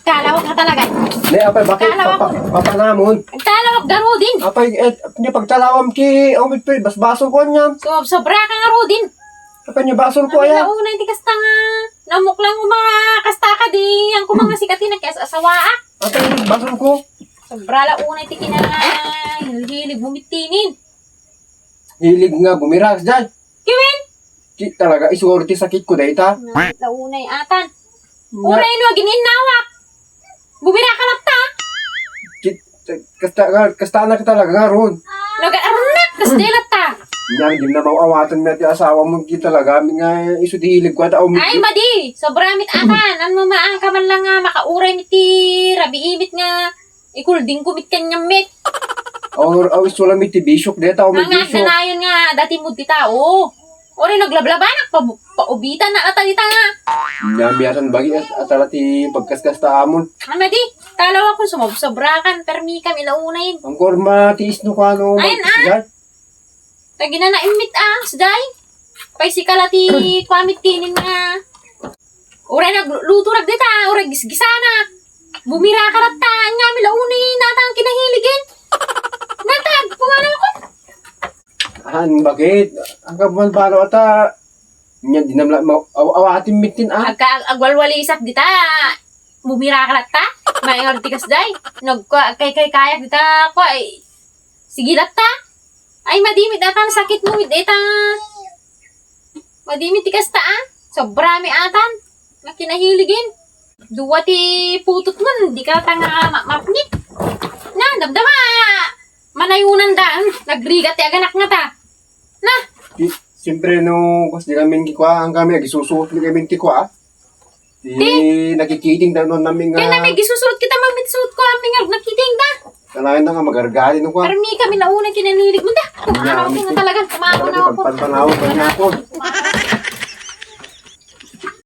Kalawak ka talaga. Ne, apay, bakit? Kalawak. Papanamon. Kalawak garo din. Apay, niya pagtalawam ki, umit pa, bas basol ko niya. So, sobra ka nga ro din. Apay niya basol ko Ay, aya. nauna, hindi kasta nga. Namok lang yung mga kasta ka di. Ang kumang sikatin na kaya asawa. Apay, basol ko. Sobra la una, iti kina hilig bumitinin. Hilig nga bumiras dyan. Kiwin! Ki talaga, isurti sakit ko dahil ta. Launay atan. Uray no, gininawak. Bumira ka lang ta. Kasta na ka talaga nga ron. Nag-aranak, kasdelat ta. Nga, hindi na mawawatan na ti asawa mo ki talaga. Nga, iso di hilig ko at umit. Ay, madi. Sobra mit atan. Ano maang ka man lang nga, makauray mit ti rabi imit nga. Ikulding kumit kanyang mit. Awis wala may ti bisyok dito. Awis Nga, bisyok. ganayon nga, dati mo ti tao. Ori, naglablabanak, paubitan na atalita nga. Namiyasan bagi at alati pagkaskasta amon. Madi, talaw ako sumobsobrakan, permi kami launayin. Ang korma tiis no kano. Ayun, Tagi na naimit sday. Paisi kalati kwamit tinin nga. Uray nagluto dita, uray gisgisana. Bumira ka rata, nga milaunay natang kinahiligin. Natag, pumanaw ako. Bakit? Ang kabuhan paro ata. Nya dinamla awatin mitin Agwalwali isak dita. Bumira ka rata. Mayor tikas day. Kay kayak dita ko ay. Sigilat ta. Ay madimit atan sakit mo mit eta. Madimit tikas ta Sobra mi atan. Nga kinahiligin. Duwa ti putot nun. Di ka tanga mapnik. Na, damdama. Manayunan daan. Nagrigat ti aganak nga ta. Na. Siyempre no, kasi kami kikwa, ang kami nagisusuot ni kami kikwa. Nakikiting na noon namin nga. Kaya namin gisusulot kita mamitsut ko aming nakiting da. Kalahin na nga magargali no kwa. Pero mi kami naunang kinanilig mo da. Kumaraw ko nga talaga. Kumaraw na ako. Pagpanaw pa niya ako.